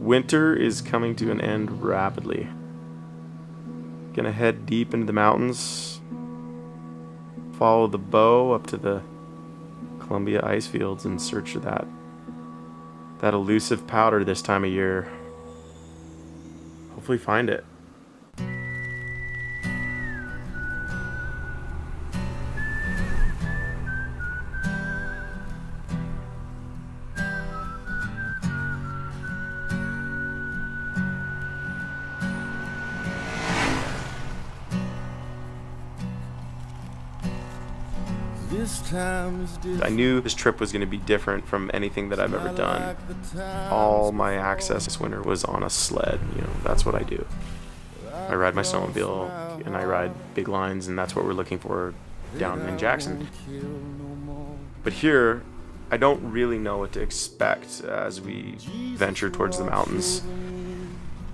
Winter is coming to an end rapidly. Gonna head deep into the mountains, follow the bow up to the Columbia ice fields in search of that elusive powder this time of year. Hopefully find it. I knew this trip was going to be different from anything that I've ever done. All my access this winter was on a sled. You know, that's what I do. I ride my snowmobile and I ride big lines, and that's what we're looking for down in Jackson. But here, I don't really know what to expect as we venture towards the mountains.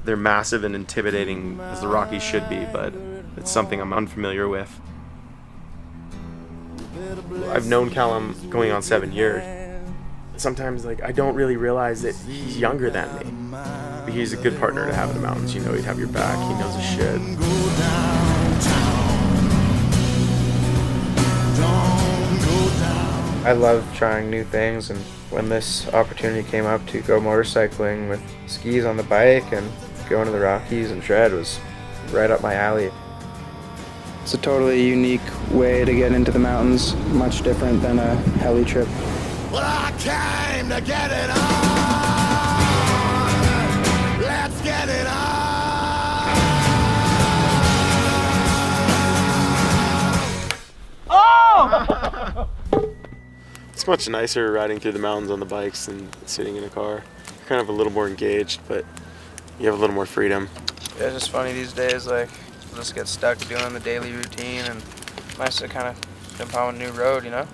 They're massive and intimidating as the Rockies should be, but it's something I'm unfamiliar with. I've known Callum going on 7 years. Sometimes, like, I don't really realize that he's younger than me. But he's a good partner to have in the mountains. You know, he'd have your back. He knows his shit. I love trying new things, and when this opportunity came up to go motorcycling with skis on the bike and going to the Rockies and shred was right up my alley. It's a totally unique way to get into the mountains, much different than a heli trip. Well, I came to get it on. Let's get it on. Oh! It's much nicer riding through the mountains on the bikes than sitting in a car. You're kind of a little more engaged, but you have a little more freedom. Yeah, it's just funny these days, like, just get stuck doing the daily routine, and nice to kind of jump on a new road, you know?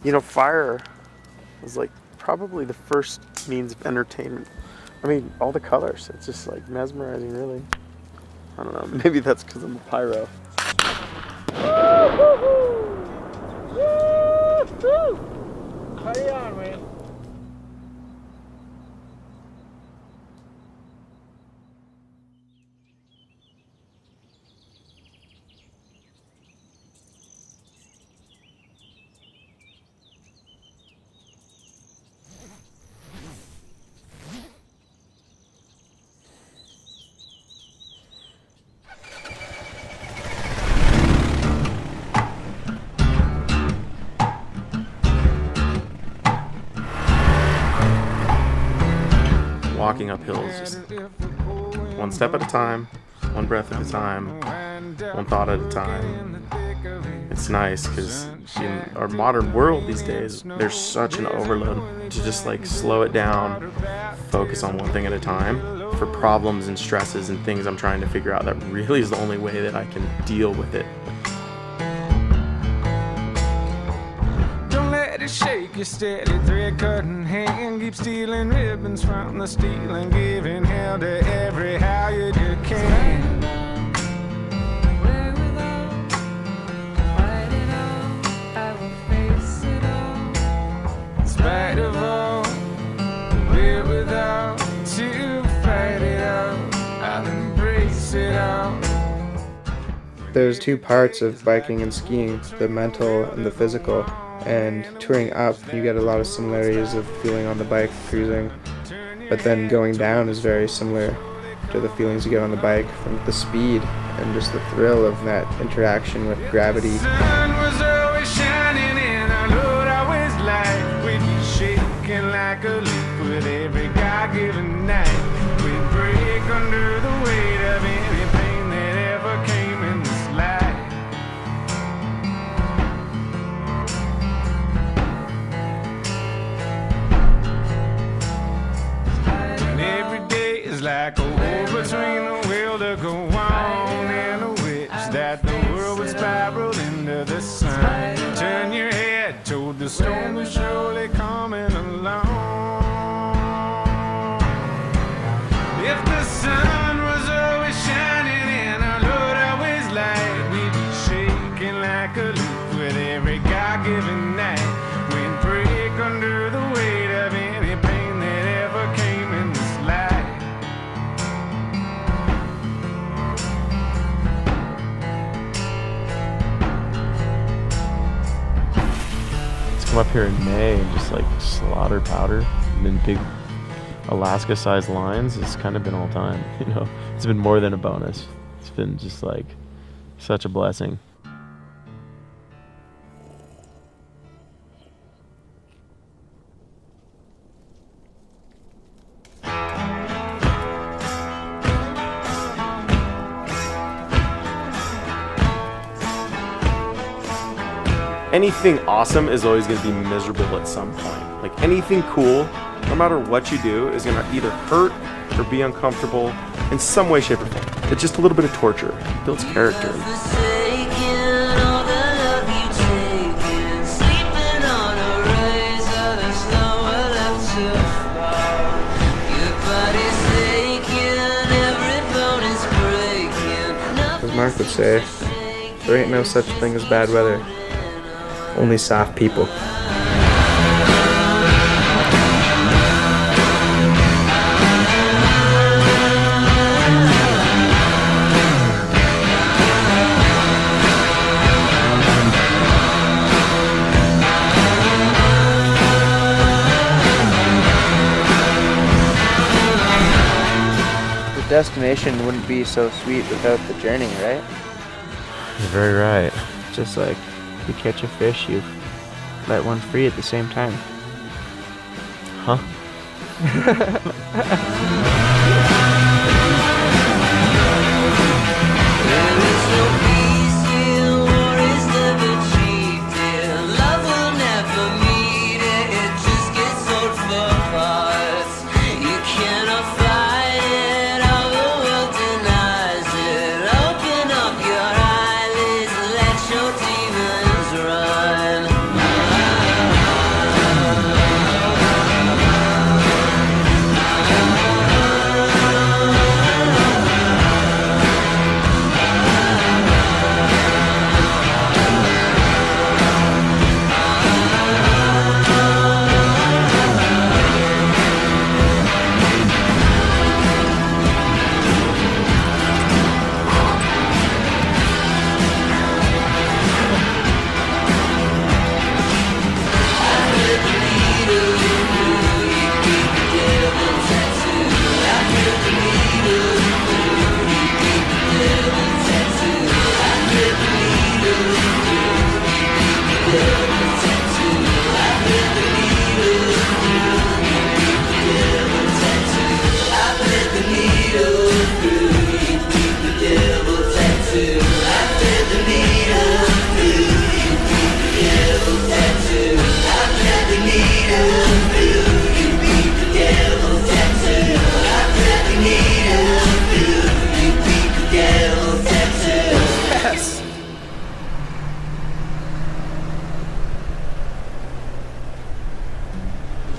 You know, fire was like probably the first means of entertainment. I mean, all the colors, it's just like mesmerizing, really. I don't know, maybe that's because I'm a pyro. How you on, man? Walking up hills, just one step at a time, one breath at a time, one thought at a time. It's nice because in our modern world these days, there's such an overload to just like slow it down, focus on one thing at a time for problems and stresses and things I'm trying to figure out. That really is the only way that I can deal with it. Shake your steady thread cutting hand, keep stealing ribbons from the steel and giving hell to every halyard you can. In spite of all, we're without to fight it out. I'll embrace it all. There's two parts of biking and skiing, the mental and the physical. And touring up, you get a lot of similarities of feeling on the bike, cruising, but then going down is very similar to the feelings you get on the bike from the speed and just the thrill of that interaction with gravity. The sun was always shining and our Lord always light. We'd be shaking like a leaf with every God-given night. We'd break under the weight of any pain that ever came in this life. Like a war between the will to go on and a wish that the world would spiral into the sun. Turn your head toward the storm that's surely coming along. If the sun was always shining and our Lord always light, we'd be shaking like a leaf with every God-given night. We'd break come up here in May and just like slaughter powder and then big Alaska-sized lines. It's kind of been all time, you know. It's been more than a bonus. It's been just like such a blessing. Anything awesome is always going to be miserable at some point. Like anything cool, no matter what you do, is going to either hurt or be uncomfortable in some way, shape, or form. It's just a little bit of torture. It builds character. As Mark would say, there ain't no such thing as bad weather. Only soft people. The destination wouldn't be so sweet without the journey, right? You're very right. Just like you catch a fish, you let one free at the same time. Huh?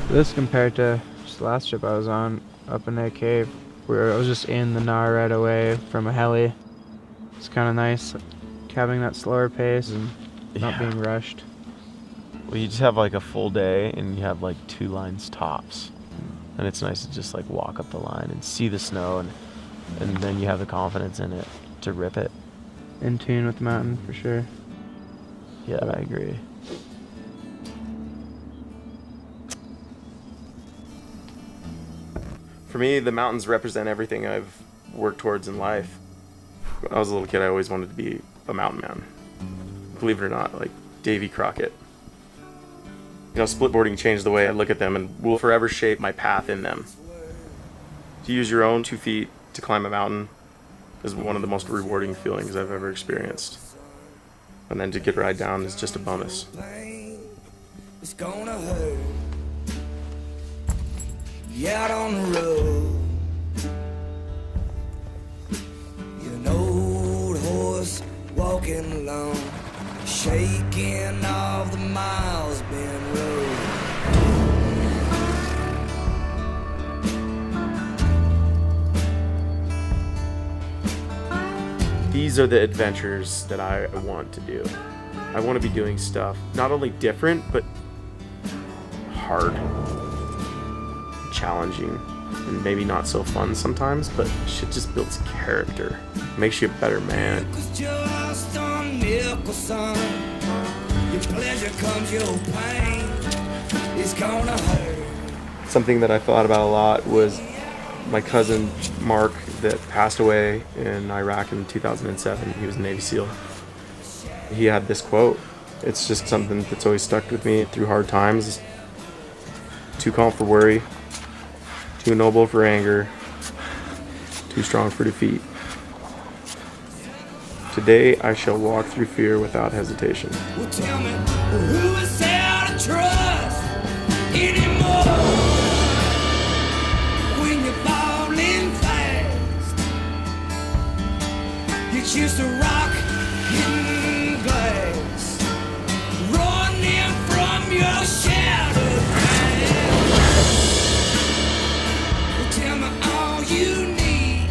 This compared to just the last trip I was on up in that cave, where I was just in the gnar right away from a heli. It's kind of nice having that slower pace and not being rushed. Well, you just have like a full day and you have like 2 lines tops. And it's nice to just like walk up the line and see the snow, and then you have the confidence in it to rip it. In tune with the mountain, for sure. Yeah, I agree. For me, the mountains represent everything I've worked towards in life. When I was a little kid, I always wanted to be a mountain man. Believe it or not, like Davy Crockett. You know, splitboarding changed the way I look at them and will forever shape my path in them. To use your own 2 feet to climb a mountain is one of the most rewarding feelings I've ever experienced. And then to get right down is just a bonus. It's gonna hurt. Yeah, out on the road. You're an old horse walking along, shaking off the miles been rode. These are the adventures that I want to do. I want to be doing stuff not only different, but hard, challenging, and maybe not so fun sometimes, but shit just builds character. Makes you a better man. Your pleasure comes your pain. it's gonna hurt. Something that I thought about a lot was my cousin Mark that passed away in Iraq in 2007. He was a Navy SEAL. He had this quote. It's just something that's always stuck with me through hard times. Too calm for worry, too noble for anger, too strong for defeat. Today I shall walk through fear without hesitation. Well, tell me, who is there to trust anymore? When you're falling fast, it's just a rock hitting glass, running from your shattered past. Well, tell me all you need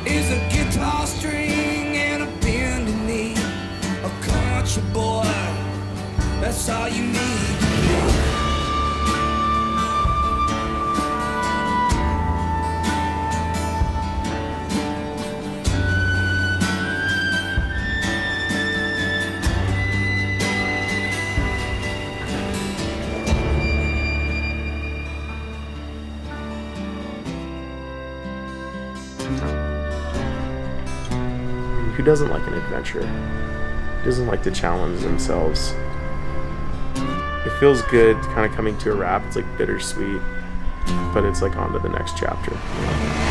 is a guitar string and a bending knee, a country boy, that's all you need. Who doesn't like an adventure? Who doesn't like to challenge themselves? It feels good kind of coming to a wrap. It's like bittersweet, but it's like on to the next chapter. You know?